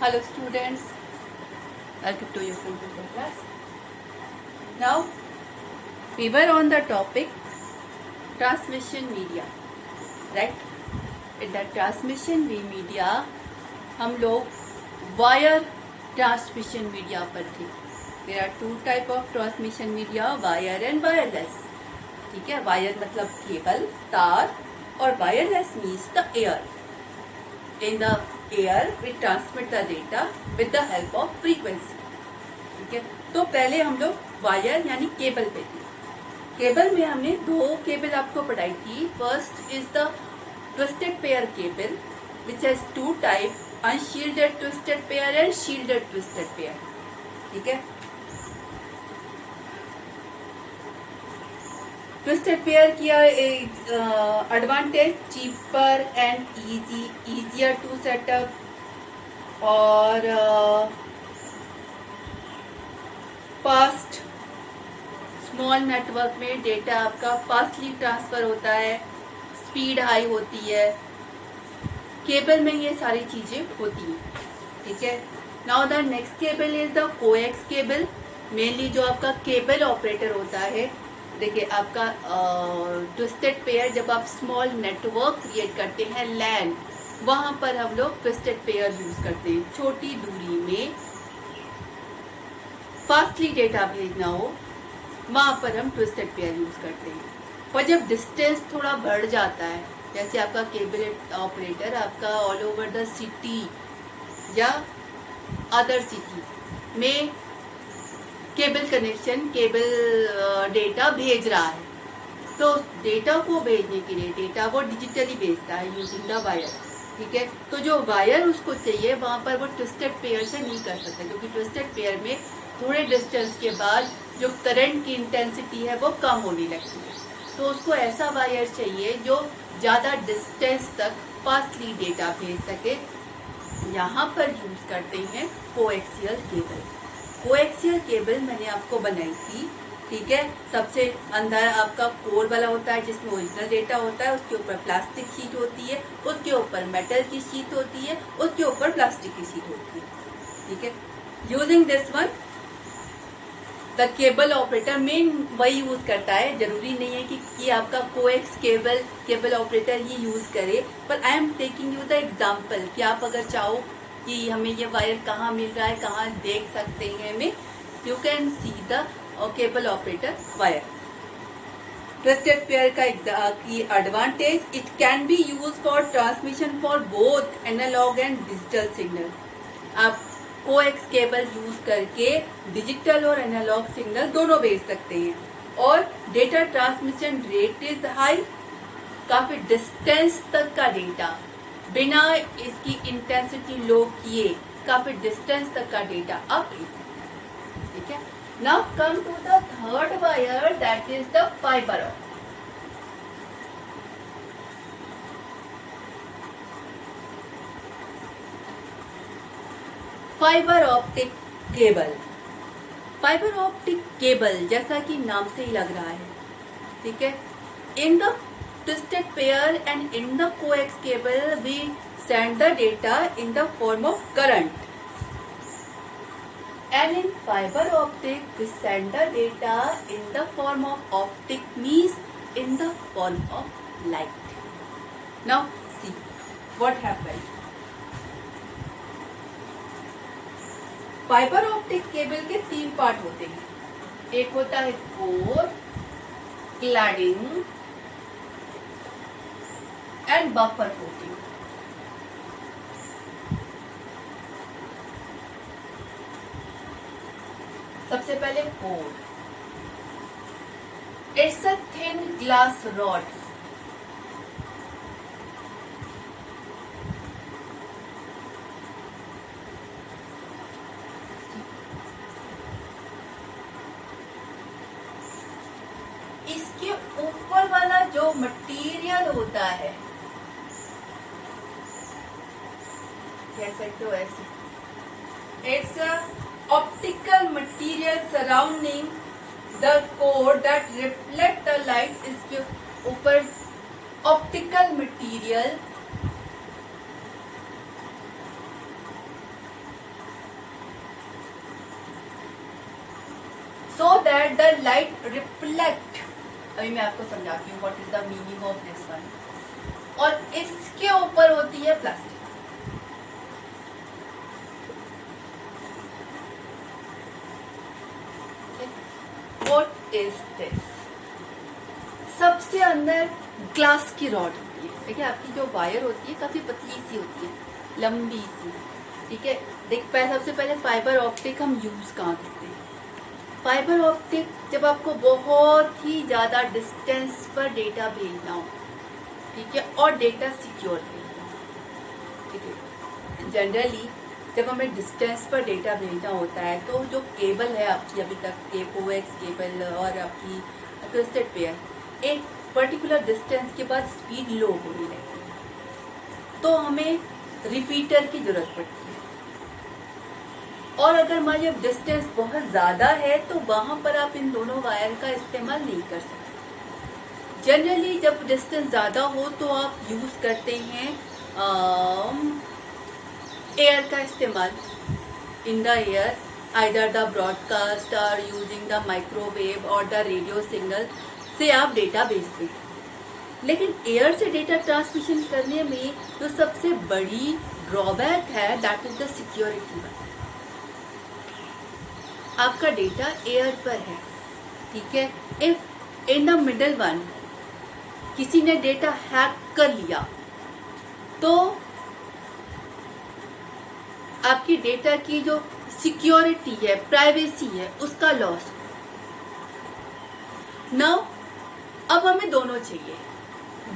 Hello students, welcome to your computer class. Now we were on the topic transmission media, right? In the transmission media हम लोग wire transmission media पर थे. There are two type of transmission media, wire and wireless. ठीक है, wire मतलब cable तार और wireless means the air. In the air we transmit the data with the help of frequency. ठीक है, तो पहले हम लोग वायर यानी केबल पे थे. केबल में हमने दो केबल आपको पढ़ाई थी. First is the twisted pair cable which has two type, unshielded twisted pair and shielded twisted pair. ठीक है, ट्विस्टेड पेयर किया advantage cheaper and easier to setup और फास्ट. स्मॉल नेटवर्क में डेटा आपका फास्टली ट्रांसफर होता है, speed high होती है. केबल में ये सारी चीजें होती हैं. ठीक है, now the next cable is the coax cable. Mainly जो आपका केबल ऑपरेटर होता है, देखिए आपका ट्विस्टेड पेयर जब आप स्मॉल नेटवर्क क्रिएट करते हैं लैन, वहां पर हम लोग ट्विस्टेड पेयर यूज करते हैं. छोटी दूरी में फास्टली डेटा भेजना हो वहां पर हम ट्विस्टेड पेयर यूज करते हैं. पर जब डिस्टेंस थोड़ा बढ़ जाता है, जैसे आपका केबल ऑपरेटर आपका ऑल ओवर द सिटी या अदर सिटी में केबल कनेक्शन, केबल डेटा भेज रहा है, तो डेटा को भेजने के लिए डेटा वो डिजिटली भेजता है यूजिंग द वायर. ठीक है, तो जो वायर उसको चाहिए वहां पर वो ट्विस्टेड पेयर से नहीं कर सकता, क्योंकि ट्विस्टेड पेयर में थोड़े डिस्टेंस के बाद जो करंट की इंटेंसिटी है वो कम होने लगती है. तो उसको ऐसा वायर चाहिए जो ज़्यादा डिस्टेंस तक फास्टली डेटा भेज सके. यहाँ पर यूज करते हैं कोएक्सियल केबल. कोएक्सियल केबल मैंने आपको बनाई थी. ठीक है, सबसे अंदर आपका कोर वाला होता है जिसमें ओरिजिनल डेटा होता है, उसके ऊपर प्लास्टिक शीट होती है, उसके ऊपर मेटल की शीट होती है, उसके ऊपर प्लास्टिक की शीट होती है. ठीक है, using this one the cable operator main वही यूज करता है. जरूरी नहीं है कि आपका कोएक्स केबल ऑपरेटर ही यूज करे, पर I am taking you the example कि आप अगर चाहो कि हमें ये वायर कहाँ मिल रहा है, कहाँ देख सकते हैं हमें, you can see the cable operator wire. Twisted pair का की advantage, it can be use for transmission for both analogue and digital signal. आप कोएक्स केबल यूज करके डिजिटल और एनालॉग सिग्नल दोनों भेज सकते हैं. और data transmission rate is high, काफी डिस्टेंस तक का डेटा बिना इसकी इंटेंसिटी लो किए काफी डिस्टेंस तक का डेटा आप भेज सकते हैं. ठीक है, now come to the third wire, that is the fibre optic. Fibre optic cable. Fibre optic cable जैसा कि नाम से ही लग रहा है. ठीक है, in the twisted pair and in the coax cable we send the data in the form of current, and in fiber optic we send the data in the form of optic, means in the form of light. Now see what happened. Fibre optic cable के तीन part होते हैं. एक होता है core, cladding and buffer coating. सबसे पहले core. It's a thin glass rod. इसके ऊपर वाला जो मटेरियल होता है, कह सकते हो ऐसे, it's optical material surrounding the core that reflect the light. इसके ऊपर optical material that the light reflect. अभी मैं आपको समझाती हूँ what is the meaning of this one. और इसके ऊपर होती है प्लास्टिक। What is this? सबसे अंदर ग्लास की रॉड होती है। देखिए आपकी जो वायर होती है काफी पतली सी होती है, लंबी सी, ठीक है। सबसे पहले फाइबर ऑप्टिक हम यूज कहाँ करते हैं? फाइबर ऑप्टिक जब आपको बहुत ही ज्यादा डिस्टेंस पर डेटा भेजना हो, ठीक है, और डेटा सिक्योर भेजना हो, ठीक है। जनरली जब हमें डिस्टेंस पर डेटा भेजना होता है तो जो केबल है आपकी अभी तक के कोएक्स केबल और आपकी ट्विस्टेड पेयर, एक पर्टिकुलर डिस्टेंस के बाद स्पीड लो होने लगती है, तो हमें रिपीटर की जरूरत पड़ती है। और अगर मान लीजिए डिस्टेंस बहुत ज़्यादा है तो वहाँ पर आप इन दोनों वायर का इस्तेमाल नहीं कर सकते। जनरली जब डिस्टेंस ज़्यादा हो तो आप यूज़ करते हैं एयर का इस्तेमाल। In the air either the broadcast और यूजिंग द माइक्रोवेव और द रेडियो सिग्नल से आप डेटा भेजते हैं। लेकिन एयर से डेटा ट्रांसमिशन करने में जो सबसे बड़ी ड्रॉबैक है दैट इज द सिक्योरिटी। आपका डेटा एयर पर है, ठीक है। If in the middle one किसी ने डेटा हैक कर लिया तो आपकी डेटा की जो सिक्योरिटी है, प्राइवेसी है, उसका लॉस। नाउ अब हमें दोनों चाहिए।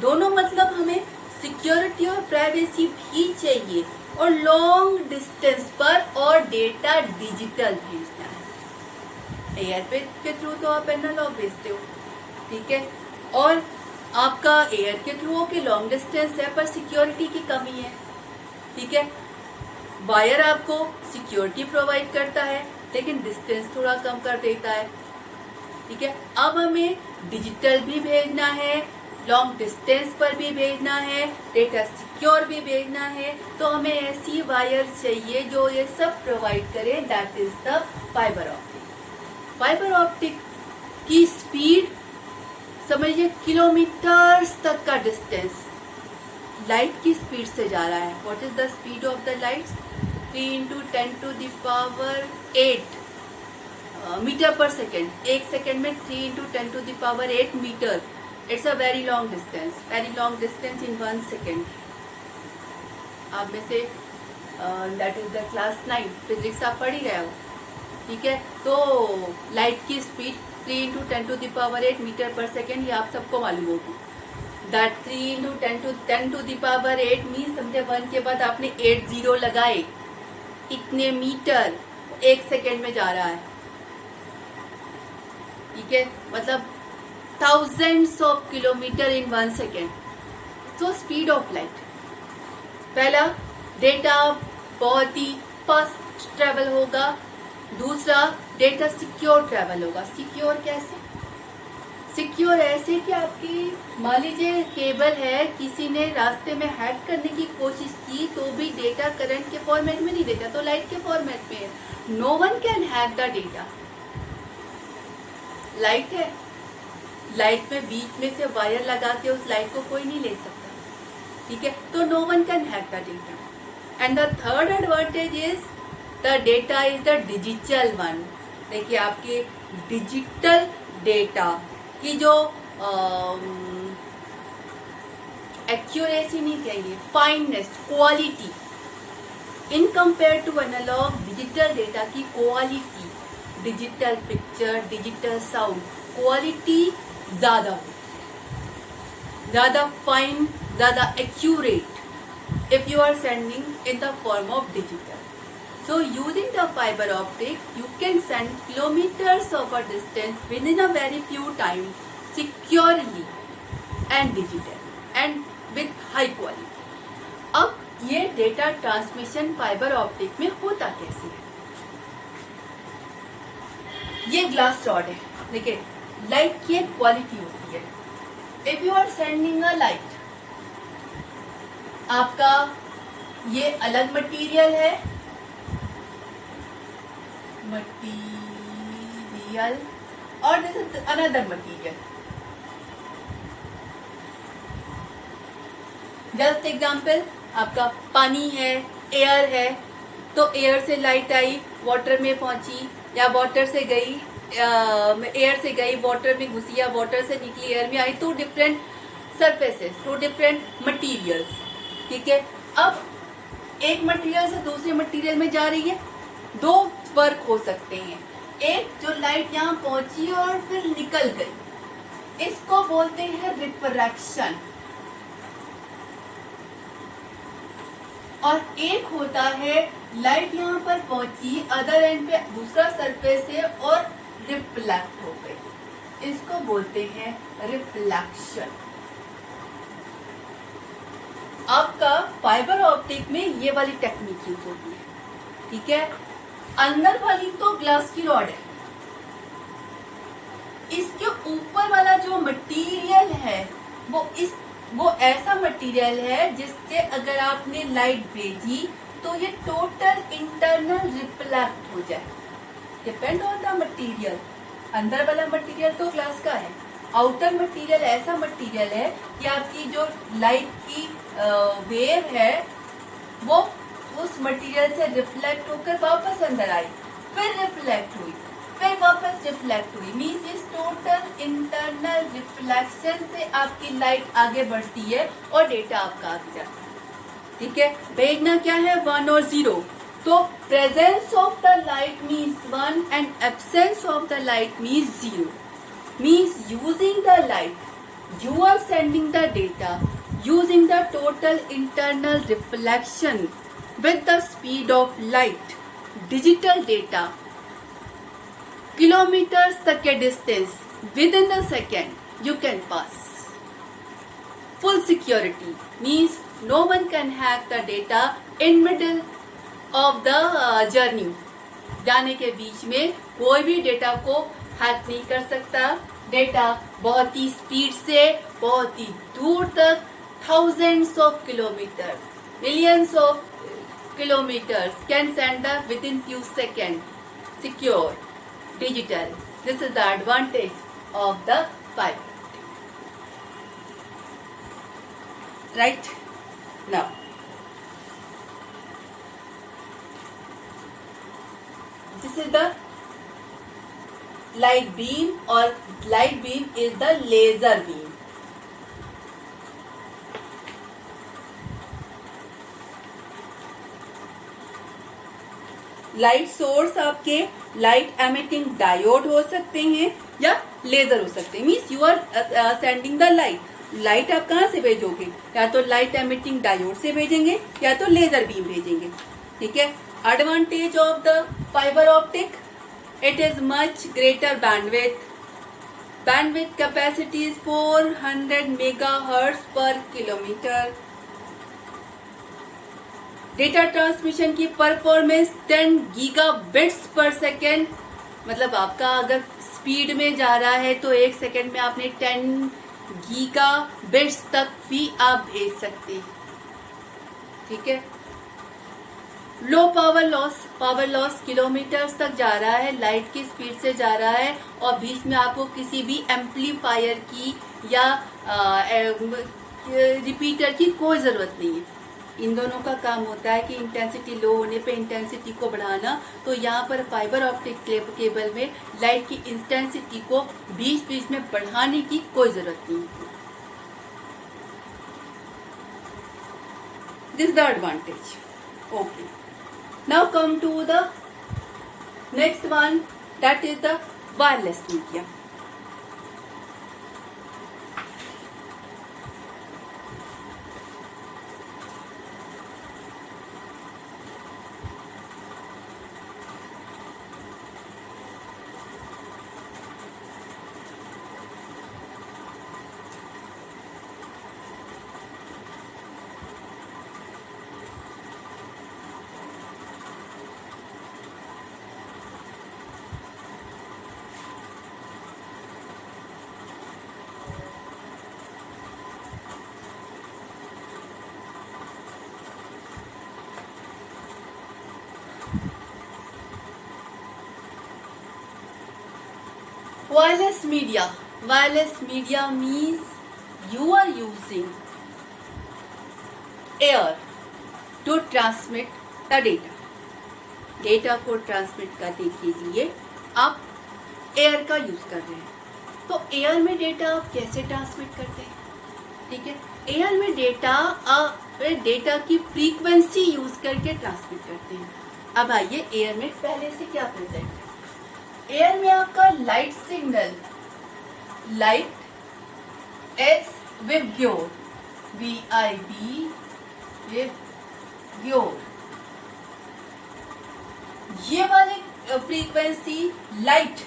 दोनों मतलब हमें सिक्योरिटी और प्राइवेसी भी चाहिए और लॉन्ग डिस्टेंस पर और डेटा डिजिटल भेजना है। एयर पे के थ्रू तो आप एनालॉग भेजते हो, ठीक है, और आपका एयर के थ्रू के लॉन्ग डिस्टेंस है पर सिक्योरिटी की कमी है, ठीक है। वायर आपको सिक्योरिटी प्रोवाइड करता है लेकिन डिस्टेंस थोड़ा कम कर देता है, ठीक है। अब हमें डिजिटल भी भेजना है, लॉन्ग डिस्टेंस पर भी भेजना है, डेटा सिक्योर भी भेजना है, तो हमें ऐसी वायर चाहिए जो ये सब प्रोवाइड करे, that is the fibre optic. Fibre optic की स्पीड समझिए किलोमीटर्स तक का डिस्टेंस लाइट की स्पीड से जा रहा है। What is the speed of the light? 3 × 10⁸ metre per second. एक सेकेंड में 3 × 10⁸ metre. It's a very long distance in 1 second. आप में से that is the class 9 physics आप पढ़ ही रहे हो, ठीक है। तो लाइट की स्पीड 3 × 10⁸ मीटर पर सेकेंड, ये आप सबको मालूम होगी। दैट 3 × 10⁸ मीन समझे 1 के बाद आपने 8 जीरो लगाए, इतने मीटर एक सेकेंड में जा रहा है, ठीक है, मतलब thousands of kilometre in 1 second. So speed of light. पहला, डेटा बहुत ही फास्ट ट्रेवल होगा। दूसरा, डेटा सिक्योर ट्रेवल होगा। सिक्योर कैसे? सिक्योर ऐसे कि आपकी मान लीजिए केबल है, किसी ने रास्ते में हैक करने की कोशिश की तो भी डेटा करंट के फॉर्मेट में नहीं देता, तो लाइट के फॉर्मेट में है। No one can hack the data. Light है, लाइट में बीच में से वायर लगा के उस लाइट को कोई नहीं ले सकता, ठीक है, तो no one can hack the data. And the third advantage is the data is the digital one. देखिए आपके डिजिटल डेटा की जो एक्यूरेसी नहीं कहेंगे, fineness, quality, in compare to analogue, digital data की quality, digital picture, digital sound, quality ज्यादा हो, ज्यादा फाइन, ज्यादा accurate if you are sending in the form of digital. So using the fiber optic, you can send kilometers of a distance within a very few time, securely and digital and with high quality. अब ये data transmission fibre optic में होता कैसे है? ये glass rod है, देखिए light की एक क्वालिटी होती है. If you are sending a light, आपका ये अलग मटेरियल है, मटीरियल और this is another material. Just example, आपका पानी है, एयर है, तो एयर से लाइट आई, वाटर में पहुंची, या वाटर से गई, एयर से गई वाटर में घुसी, या वाटर से निकली एयर में आई, two different surfaces, two different materials. ठीक है, अब एक मटेरियल से दूसरे मटेरियल में जा रही है, दो वर्क हो सकते हैं। एक, जो लाइट यहाँ पहुंची और फिर निकल गई, इसको बोलते हैं रिफ्रैक्शन। और एक होता है लाइट यहाँ पर पहुंची, अदर एंड पे दूसरा सरफेस है और रिफ्लेक्ट हो गई, इसको बोलते हैं रिफ्लेक्शन। आपका फाइबर ऑप्टिक में ये वाली टेक्निक यूज होती है। ठीक है, अंदर वाली तो ग्लास की रॉड है, इसके ऊपर वाला जो मटेरियल है वो ऐसा मटेरियल है जिससे अगर आपने लाइट भेजी तो ये टोटल इंटरनल रिफ्लेक्ट हो जाए। Depend on the material. अंदर वाला मटेरियल तो ग्लास का है, आउटर मटेरियल ऐसा मटेरियल है कि आपकी जो लाइट की वेव है वो उस मटेरियल से रिफ्लेक्ट होकर वापस अंदर आई, फिर रिफ्लेक्ट हुई, फिर वापस रिफ्लेक्ट हुई। मीन्स इस टोटल इंटरनल रिफ्लेक्शन से आपकी लाइट आगे बढ़ती है और डेटा आपका आगे जाता है। ठीक है, भेजना क्या है, 1 और 0। तो presence of the light means 1 and absence of the light means 0। Means using the light you are sending the data using the total internal reflection with the speed of light, digital data, kilometers तक के distance within the second you can pass. Full security means no one can hack the data in middle of the journey. जाने के बीच में कोई भी data को hack नहीं कर सकता। डेटा बहुत ही स्पीड से बहुत ही दूर तक, thousands of kilometre, millions of kilometers can send the within few seconds, secure, digital. This is the advantage of the fiber. Right? Now, this is the light beam, or light beam is the laser beam. Light source आपके light emitting diode हो सकते हैं या laser हो सकते हैं। Means you are sending the light आप कहाँ से भेजोगे, या तो लाइट एमिटिंग डायोड से भेजेंगे या तो लेजर बीम भेजेंगे। ठीक है, advantage of the fibre optic, it is much greater bandwidth capacity is 400 megahertz per kilometer. Data transmission की परफॉर्मेंस 10 गीगाबिट्स पर सेकेंड। मतलब आपका अगर स्पीड में जा रहा है तो एक सेकेंड में आपने 10 गीगाबिट्स तक भी आप भेज सकते हैं। ठीक है, लो पावर लॉस किलोमीटर्स तक जा रहा है, लाइट की स्पीड से जा रहा है, और बीच में आपको किसी भी एम्पलीफायर की या रिपीटर की कोई ज़रूरत नहीं है। इन दोनों का काम होता है कि इंटेंसिटी लो होने पे इंटेंसिटी को बढ़ाना। तो यहाँ पर फाइबर ऑप्टिक केबल में लाइट की इंटेंसिटी को बीच बीच में बढ़ाने की कोई ज़रूरत नहीं है। This the advantage. Okay, now come to the next one, that is the wireless media. Wireless media. Wireless media means you are using air to transmit the data. Data को ट्रांसमिट करने के लिए आप एयर का use कर रहे हैं. तो एयर में डेटा आप कैसे ट्रांसमिट करते हैं? ठीक है, एयर में डेटा आप डेटा की फ्रीक्वेंसी यूज करके ट्रांसमिट करते हैं. अब आइए एयर में पहले से क्या प्रेजेंट है. एयर में आपका light signal, light is VIBGYOR, VIB VIBGYOR, ये वाली फ्रीक्वेंसी लाइट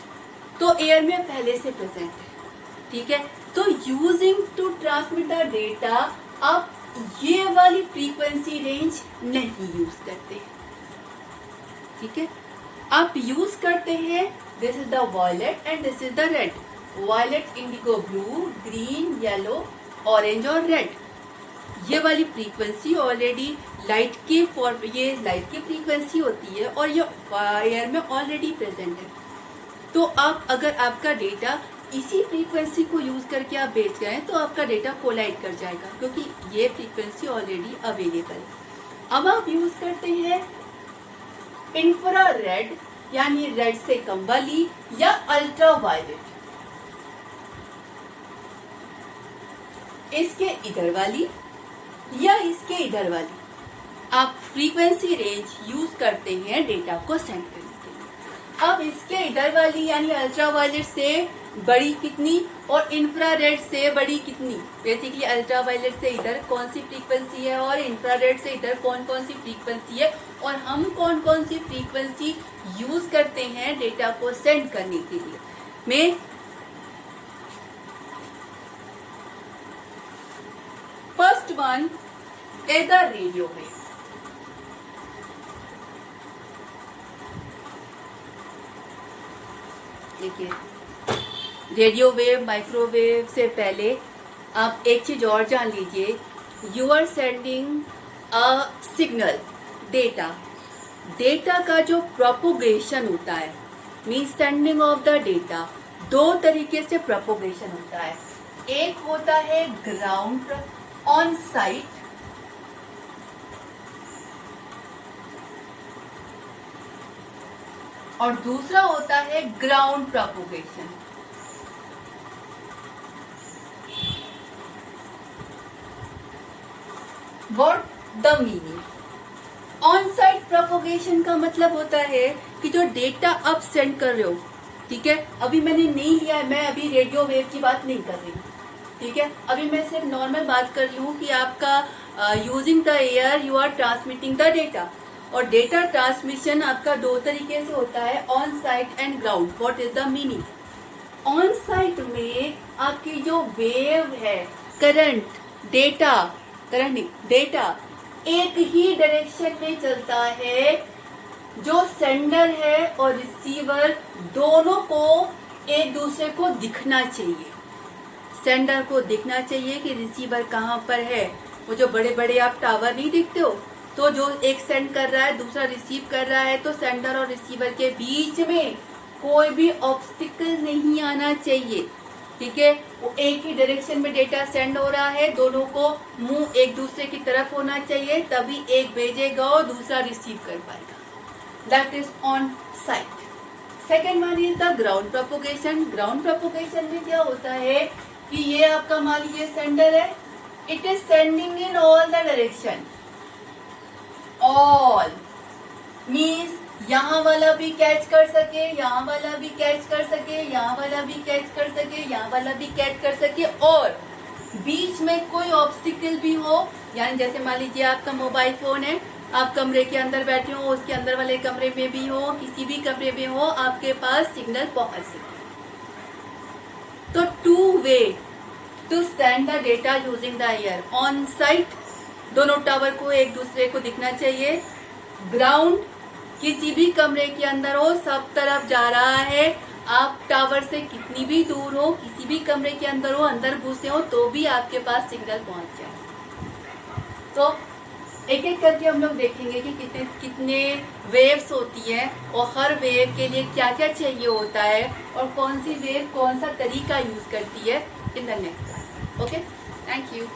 तो एयर में पहले से प्रेजेंट है. ठीक है, तो using to transmit the data आप ये वाली फ्रीक्वेंसी रेंज नहीं यूज करते. ठीक है, आप यूज करते हैं this is the violet and this is the red. Violet, indigo blue, green, yellow, orange और रेड. ये वाली फ्रीक्वेंसी ऑलरेडी लाइट की ये लाइट की फ्रीक्वेंसी होती है और ये एयर में ऑलरेडी प्रेजेंट है. तो आप अगर आपका डेटा इसी फ्रीक्वेंसी को यूज करके आप भेज रहे हैं तो आपका डेटा कोलाइड कर जाएगा क्योंकि ये फ्रीक्वेंसी ऑलरेडी अवेलेबल है. अब आप यूज करते हैं इंफ्रारेड यानी रेड से कम वाली या अल्ट्रा वायलेट, इसके इधर वाली या इसके इधर वाली आप फ्रीक्वेंसी रेंज यूज करते हैं डेटा को सेंड करने के लिए. अब इसके इधर वाली यानी अल्ट्रा वायलेट से बड़ी कितनी और इंफ्रारेड से बड़ी कितनी. बेसिकली अल्ट्रा वायलेट से इधर कौन सी फ्रीक्वेंसी है और इंफ्रारेड से इधर कौन कौन सी फ्रीक्वेंसी है और हम कौन कौन सी फ्रीक्वेंसी यूज करते हैं डेटा को सेंड करने के लिए. मैं first one is the radio wave. देखिए, रेडियो वेव, माइक्रोवेव से पहले आप एक चीज और जान लीजिए. You are sending a signal, data का जो प्रोपोगेशन होता है means sending of the data, दो तरीके से प्रोपोगेशन होता है. एक होता है ग्राउंड ऑन साइट और दूसरा होता है ground propagation. What the meaning? On site propagation का मतलब होता है कि जो डेटा आप सेंड कर रहे हो, ठीक है, अभी मैंने नहीं लिया है, मैं अभी रेडियो वेव की बात नहीं कर रही हूँ. ठीक है, अभी मैं सिर्फ नॉर्मल बात कर रही हूँ कि आपका using the air you are transmitting the data. और डेटा ट्रांसमिशन आपका दो तरीके से होता है, on site and ground. What is the meaning? On site में आपकी जो वेव है, डेटा एक ही डायरेक्शन में चलता है. जो सेंडर है और रिसीवर दोनों को एक दूसरे को दिखना चाहिए. सेंडर को दिखना चाहिए कि रिसीवर कहाँ पर है. वो जो बड़े बड़े आप टावर नहीं देखते हो, तो जो एक सेंड कर रहा है दूसरा रिसीव कर रहा है, तो सेंडर और रिसीवर के बीच में कोई भी ऑब्स्टिकल नहीं आना चाहिए. ठीक है, वो एक ही डायरेक्शन में डेटा सेंड हो रहा है, दोनों को मुंह एक दूसरे की तरफ होना चाहिए, तभी एक भेजेगा और दूसरा रिसीव कर पाएगा. That is on site. Second one is the ground propagation. Ground propagation में क्या होता है कि ये आपका मान लीजिए सेंडर है, it is sending in all the direction. All means यहाँ वाला भी कैच कर सके, यहाँ वाला भी कैच कर सके, यहाँ वाला भी कैच कर सके, यहाँ वाला भी कैच कर सके, और बीच में कोई ऑब्स्टिकल भी हो. यानी जैसे मान लीजिए आपका मोबाइल फोन है, आप कमरे के अंदर बैठे हो, उसके अंदर वाले कमरे में भी हो, किसी भी कमरे में हो, आपके पास सिग्नल पहुंच सके. तो two way to send the data using the air. On site दोनों टावर को एक दूसरे को दिखना चाहिए. ग्राउंड किसी भी कमरे के अंदर हो, सब तरफ जा रहा है. आप टावर से कितनी भी दूर हो, किसी भी कमरे के अंदर हो, अंदर घुसे हो, तो भी आपके पास सिग्नल पहुंच जाए. तो एक एक करके हम लोग देखेंगे कि कितने कितने वेव्स होती हैं और हर वेव के लिए क्या क्या चाहिए होता है और कौन सी वेव कौन सा तरीका यूज करती है in the next class. Okay, thank you.